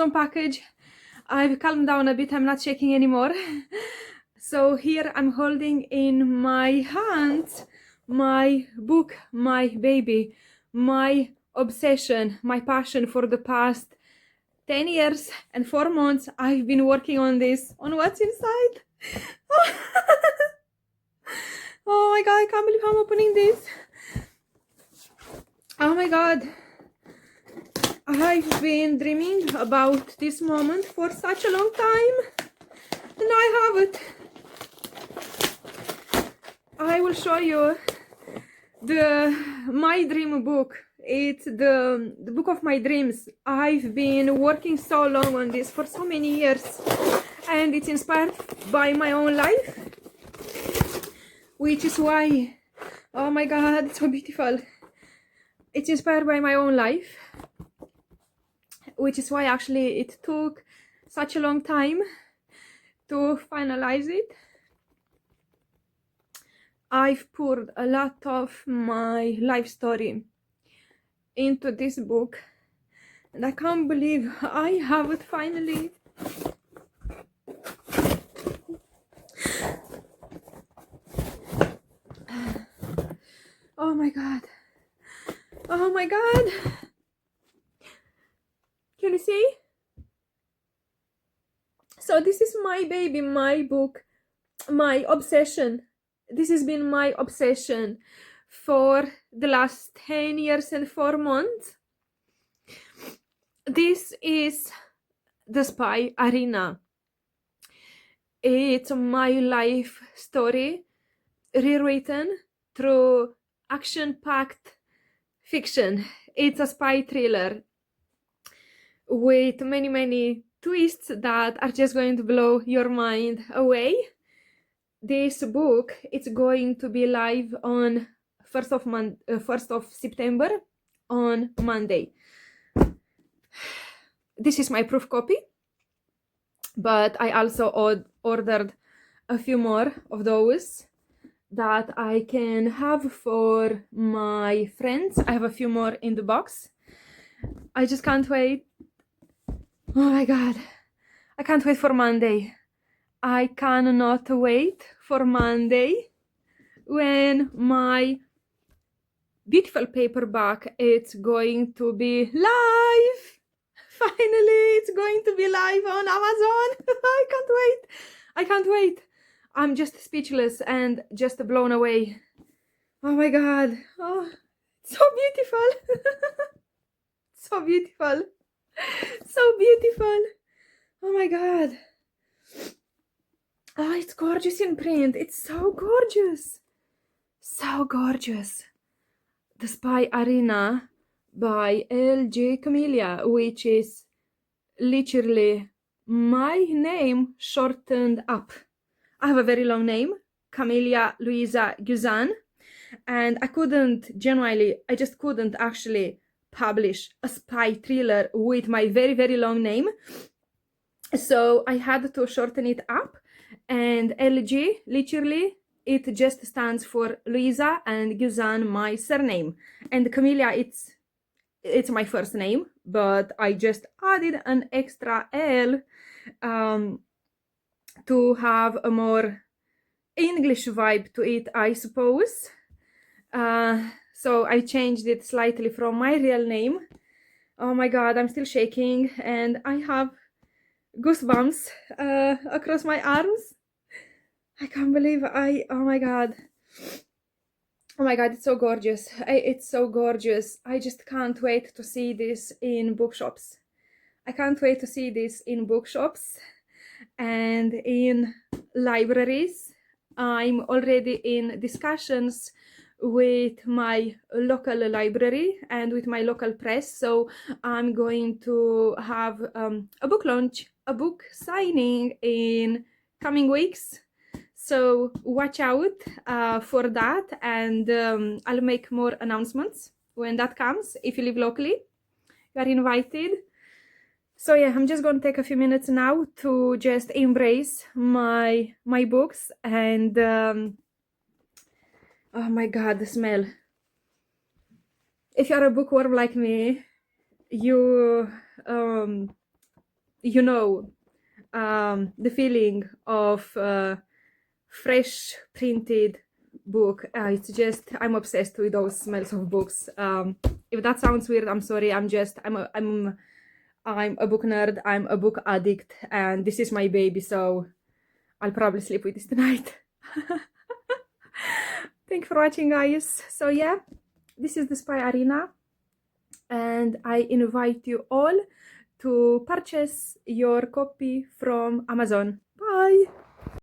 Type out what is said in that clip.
Amazon package. I've calmed down a bit, I'm not shaking anymore. So here I'm holding in my hands my book, my baby, my obsession, my passion for the past 10 years and 4 months. I've been working on this, on what's inside. Oh my god, I can't believe I'm opening this. Oh my god. I've been dreaming about this moment for such a long time, and I have it. I will show you my dream book. It's the book of my dreams. I've been working so long on this for so many years, and it's inspired by my own life, which is why, oh my god, it's so beautiful. It's inspired by my own life, which is why actually it took such a long time to finalize it. I've poured a lot of my life story into this book, and I can't believe I have it finally. Oh my god. Oh my god. Can you see? So this is my baby, my book, my obsession. This has been my obsession for the last 10 years and 4 months. This is the Spy Arena. It's my life story rewritten through action-packed fiction. It's a spy thriller with many twists that are just going to blow your mind away. This book, it's going to be live on 1st of September on Monday. This is my proof copy, but I also ordered a few more of those that I can have for my friends. I have a few more in the box. I just can't wait. Oh my god, I can't wait for Monday. I cannot wait for Monday when my beautiful paperback is going to be live. Finally, it's going to be live on Amazon. I can't wait. I can't wait. I'm just speechless and just blown away. Oh my god. Oh, so beautiful. So beautiful. So beautiful. Oh my god. Oh, it's gorgeous in print. It's so gorgeous. So gorgeous. The Spy Arena by 𝗧𝗵𝗶, which is literally my name shortened up. I have a very long name, Camellia Louisa Guzan, and I just couldn't actually publish a spy thriller with my very long name. So I had to shorten it up, and 𝗧, literally, it just stands for Louisa, and Guzan, my surname. And Camellia, it's my first name, but I just added an extra L to have a more English vibe to it, I suppose. So I changed it slightly from my real name. Oh my god, I'm still shaking, and I have goosebumps across my arms. I can't believe oh my god. Oh my god, it's so gorgeous. It's so gorgeous. I just can't wait to see this in bookshops. I can't wait to see this in bookshops and in libraries. I'm already in discussions with my local library and with my local press, so I'm going to have a book launch, a book signing in coming weeks. So watch out for that, and I'll make more announcements when that comes. If you live locally, you are invited. So yeah, I'm just going to take a few minutes now to just embrace my books, and oh my god, the smell. If you're a bookworm like me, you you know, the feeling of fresh printed book. It's just, I'm obsessed with those smells of books. If that sounds weird, I'm sorry. I'm a book nerd. I'm a book addict, and this is my baby, so I'll probably sleep with this tonight. Thank you for watching, guys. So yeah, this is the Spy Arena, and I invite you all to purchase your copy from Amazon. Bye!